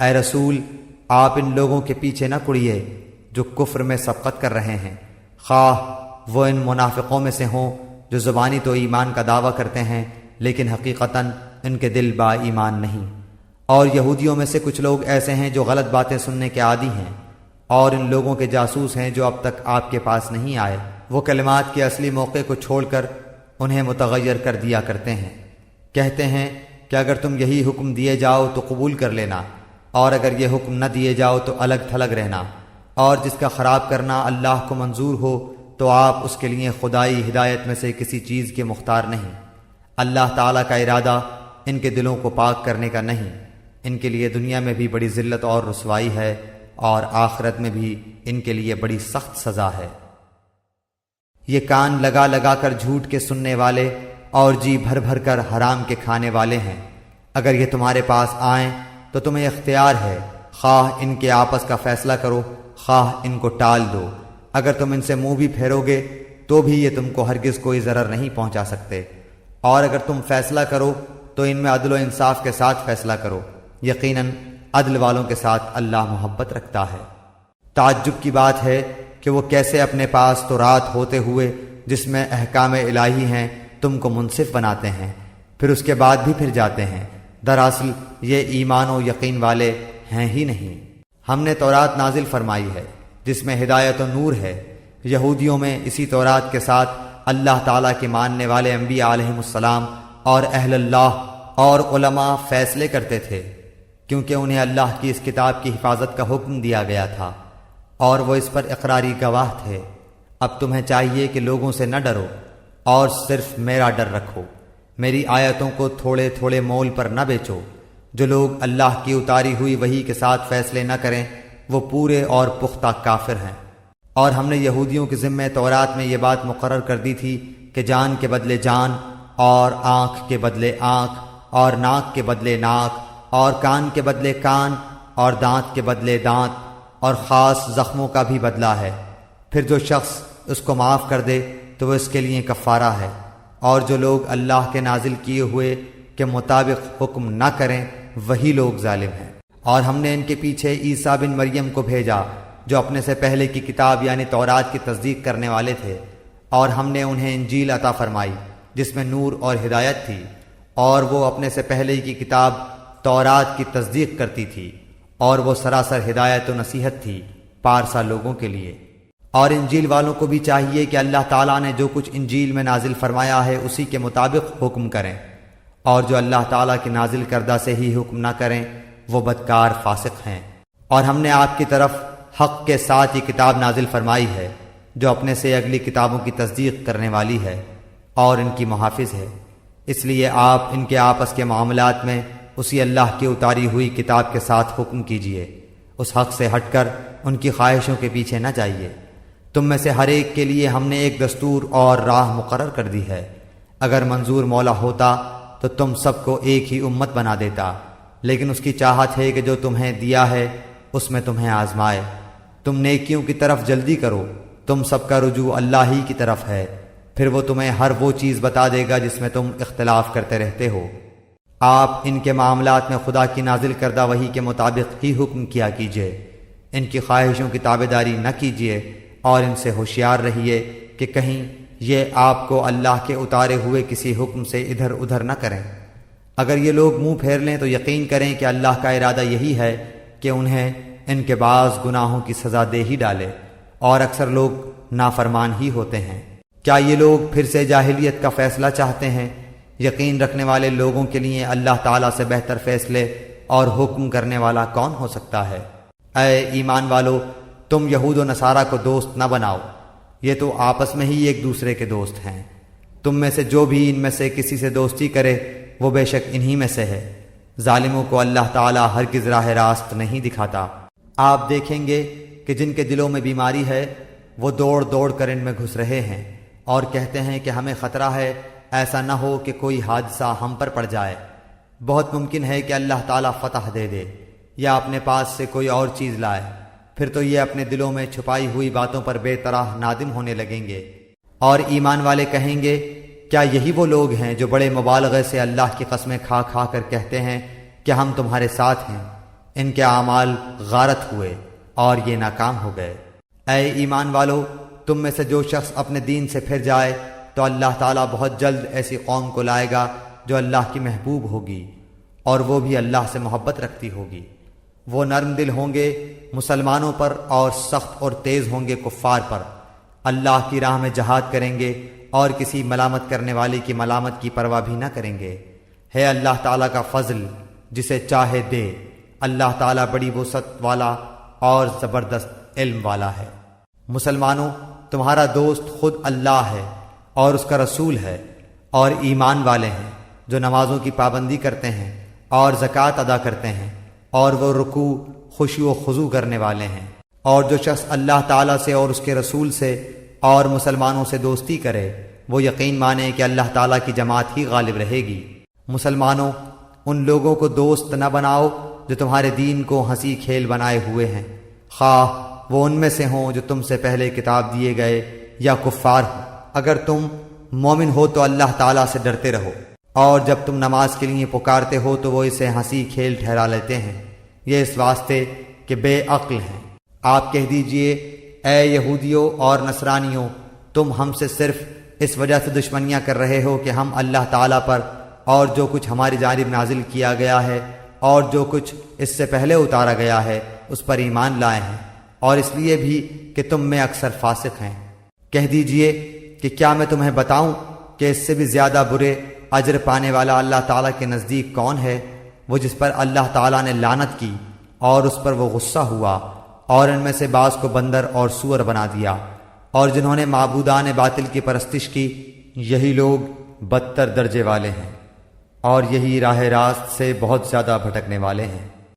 اے رسول، آپ ان لوگوں کے پیچھے نہ پڑیے جو کفر میں سبقت کر رہے ہیں، خواہ وہ ان منافقوں میں سے ہوں جو زبانی تو ایمان کا دعویٰ کرتے ہیں لیکن حقیقتاً ان کے دل با ایمان نہیں، اور یہودیوں میں سے کچھ لوگ ایسے ہیں جو غلط باتیں سننے کے عادی ہیں اور ان لوگوں کے جاسوس ہیں جو اب تک آپ کے پاس نہیں آئے۔ وہ کلمات کے اصلی موقع کو چھوڑ کر انہیں متغیر کر دیا کرتے ہیں، کہتے ہیں کہ اگر تم یہی حکم دیے جاؤ تو قبول کر لینا، اور اگر یہ حکم نہ دیے جاؤ تو الگ تھلگ رہنا، اور جس کا خراب کرنا اللہ کو منظور ہو تو آپ اس کے لیے خدائی ہدایت میں سے کسی چیز کے مختار نہیں۔ اللہ تعالیٰ کا ارادہ ان کے دلوں کو پاک کرنے کا نہیں، ان کے لیے دنیا میں بھی بڑی ذلت اور رسوائی ہے اور آخرت میں بھی ان کے لیے بڑی سخت سزا ہے۔ یہ کان لگا لگا کر جھوٹ کے سننے والے اور جی بھر بھر کر حرام کے کھانے والے ہیں، اگر یہ تمہارے پاس آئیں تو تمہیں اختیار ہے، خواہ ان کے آپس کا فیصلہ کرو، خواہ ان کو ٹال دو، اگر تم ان سے منہ بھی پھیرو گے تو بھی یہ تم کو ہرگز کوئی ضرر نہیں پہنچا سکتے، اور اگر تم فیصلہ کرو تو ان میں عدل و انصاف کے ساتھ فیصلہ کرو، یقیناً عدل والوں کے ساتھ اللہ محبت رکھتا ہے۔ تعجب کی بات ہے کہ وہ کیسے اپنے پاس تو رات ہوتے ہوئے جس میں احکام الہی ہیں تم کو منصف بناتے ہیں، پھر اس کے بعد بھی پھر جاتے ہیں، دراصل یہ ایمان و یقین والے ہیں ہی نہیں۔ ہم نے تورات نازل فرمائی ہے جس میں ہدایت و نور ہے، یہودیوں میں اسی تورات کے ساتھ اللہ تعالیٰ کے ماننے والے انبیاء علیہم السلام اور اہل اللہ اور علماء فیصلے کرتے تھے، کیونکہ انہیں اللہ کی اس کتاب کی حفاظت کا حکم دیا گیا تھا اور وہ اس پر اقراری گواہ تھے۔ اب تمہیں چاہیے کہ لوگوں سے نہ ڈرو اور صرف میرا ڈر رکھو، میری آیتوں کو تھوڑے تھوڑے مول پر نہ بیچو۔ جو لوگ اللہ کی اتاری ہوئی وحی کے ساتھ فیصلے نہ کریں وہ پورے اور پختہ کافر ہیں۔ اور ہم نے یہودیوں کے ذمہ تورات میں یہ بات مقرر کر دی تھی کہ جان کے بدلے جان، اور آنکھ کے بدلے آنکھ، اور ناک کے بدلے ناک، اور کان کے بدلے کان، اور دانت کے بدلے دانت، اور خاص زخموں کا بھی بدلہ ہے۔ پھر جو شخص اس کو معاف کر دے تو وہ اس کے لیے کفارہ ہے، اور جو لوگ اللہ کے نازل کیے ہوئے کے مطابق حکم نہ کریں وہی لوگ ظالم ہیں۔ اور ہم نے ان کے پیچھے عیسیٰ بن مریم کو بھیجا جو اپنے سے پہلے کی کتاب یعنی تورات کی تصدیق کرنے والے تھے، اور ہم نے انہیں انجیل عطا فرمائی جس میں نور اور ہدایت تھی، اور وہ اپنے سے پہلے کی کتاب تورات کی تصدیق کرتی تھی، اور وہ سراسر ہدایت و نصیحت تھی پارسا لوگوں کے لیے۔ اور انجیل والوں کو بھی چاہیے کہ اللہ تعالیٰ نے جو کچھ انجیل میں نازل فرمایا ہے اسی کے مطابق حکم کریں، اور جو اللہ تعالیٰ کی نازل کردہ سے ہی حکم نہ کریں وہ بدکار فاسق ہیں۔ اور ہم نے آپ کی طرف حق کے ساتھ یہ کتاب نازل فرمائی ہے جو اپنے سے اگلی کتابوں کی تصدیق کرنے والی ہے اور ان کی محافظ ہے، اس لیے آپ ان کے آپس کے معاملات میں اسی اللہ کی اتاری ہوئی کتاب کے ساتھ حکم کیجیے، اس حق سے ہٹ کر ان کی خواہشوں کے پیچھے نہ جائیے۔ تم میں سے ہر ایک کے لیے ہم نے ایک دستور اور راہ مقرر کر دی ہے، اگر منظور مولا ہوتا تو تم سب کو ایک ہی امت بنا دیتا، لیکن اس کی چاہت ہے کہ جو تمہیں دیا ہے اس میں تمہیں آزمائے۔ تم نیکیوں کی طرف جلدی کرو، تم سب کا رجوع اللہ ہی کی طرف ہے، پھر وہ تمہیں ہر وہ چیز بتا دے گا جس میں تم اختلاف کرتے رہتے ہو۔ آپ ان کے معاملات میں خدا کی نازل کردہ وحی کے مطابق ہی حکم کیا کیجیے، ان کی خواہشوں کی تابعداری نہ کیجیے، اور ان سے ہوشیار رہیے کہ کہیں یہ آپ کو اللہ کے اتارے ہوئے کسی حکم سے ادھر ادھر نہ کریں۔ اگر یہ لوگ منہ پھیر لیں تو یقین کریں کہ اللہ کا ارادہ یہی ہے کہ انہیں ان کے بعض گناہوں کی سزا دے ہی ڈالے، اور اکثر لوگ نافرمان ہی ہوتے ہیں۔ کیا یہ لوگ پھر سے جاہلیت کا فیصلہ چاہتے ہیں؟ یقین رکھنے والے لوگوں کے لیے اللہ تعالیٰ سے بہتر فیصلے اور حکم کرنے والا کون ہو سکتا ہے؟ اے ایمان والو، تم یہود و نصارہ کو دوست نہ بناؤ، یہ تو آپس میں ہی ایک دوسرے کے دوست ہیں۔ تم میں سے جو بھی ان میں سے کسی سے دوستی کرے وہ بے شک انہی میں سے ہے۔ ظالموں کو اللہ تعالیٰ ہرگز راہ راست نہیں دکھاتا۔ آپ دیکھیں گے کہ جن کے دلوں میں بیماری ہے وہ دوڑ دوڑ کر ان میں گھس رہے ہیں اور کہتے ہیں کہ ہمیں خطرہ ہے، ایسا نہ ہو کہ کوئی حادثہ ہم پر پڑ جائے۔ بہت ممکن ہے کہ اللہ تعالیٰ فتح دے دے یا اپنے پاس سے کوئی اور چیز لائے، پھر تو یہ اپنے دلوں میں چھپائی ہوئی باتوں پر بے طرح نادم ہونے لگیں گے۔ اور ایمان والے کہیں گے کیا یہی وہ لوگ ہیں جو بڑے مبالغے سے اللہ کی قسمیں کھا کھا کر کہتے ہیں کہ ہم تمہارے ساتھ ہیں؟ ان کے اعمال غارت ہوئے اور یہ ناکام ہو گئے۔ اے ایمان والو، تم میں سے جو شخص اپنے دین سے پھر جائے تو اللہ تعالیٰ بہت جلد ایسی قوم کو لائے گا جو اللہ کی محبوب ہوگی اور وہ بھی اللہ سے محبت رکھتی ہوگی۔ وہ نرم دل ہوں گے مسلمانوں پر اور سخت اور تیز ہوں گے کفار پر۔ اللہ کی راہ میں جہاد کریں گے اور کسی ملامت کرنے والے کی ملامت کی پرواہ بھی نہ کریں گے۔ ہے اللہ تعالیٰ کا فضل جسے چاہے دے، اللہ تعالیٰ بڑی وسعت والا اور زبردست علم والا ہے۔ مسلمانوں، تمہارا دوست خود اللہ ہے اور اس کا رسول ہے، اور ایمان والے ہیں جو نمازوں کی پابندی کرتے ہیں اور زکوٰۃ ادا کرتے ہیں، اور وہ رکوع خشوع و خضوع کرنے والے ہیں۔ اور جو شخص اللہ تعالیٰ سے اور اس کے رسول سے اور مسلمانوں سے دوستی کرے، وہ یقین مانے کہ اللہ تعالیٰ کی جماعت ہی غالب رہے گی۔ مسلمانوں، ان لوگوں کو دوست نہ بناؤ جو تمہارے دین کو ہنسی کھیل بنائے ہوئے ہیں، خواہ وہ ان میں سے ہوں جو تم سے پہلے کتاب دیے گئے یا کفار ہوں۔ اگر تم مومن ہو تو اللہ تعالیٰ سے ڈرتے رہو، اور جب تم نماز کے لیے پکارتے ہو تو وہ اسے ہنسی کھیل ٹھہرا لیتے ہیں، یہ اس واسطے کہ بے عقل ہیں۔ آپ کہہ دیجئے، اے یہودیوں اور نصرانیوں، تم ہم سے صرف اس وجہ سے دشمنیاں کر رہے ہو کہ ہم اللہ تعالیٰ پر اور جو کچھ ہماری جانب نازل کیا گیا ہے اور جو کچھ اس سے پہلے اتارا گیا ہے اس پر ایمان لائے ہیں، اور اس لیے بھی کہ تم میں اکثر فاسق ہیں۔ کہہ دیجئے کہ کیا میں تمہیں بتاؤں کہ اس سے بھی زیادہ برے اجر پانے والا اللہ تعالیٰ کے نزدیک کون ہے؟ وہ جس پر اللہ تعالیٰ نے لعنت کی اور اس پر وہ غصہ ہوا، اور ان میں سے بعض کو بندر اور سور بنا دیا، اور جنہوں نے معبودان باطل کی پرستش کی، یہی لوگ بدتر درجے والے ہیں اور یہی راہ راست سے بہت زیادہ بھٹکنے والے ہیں۔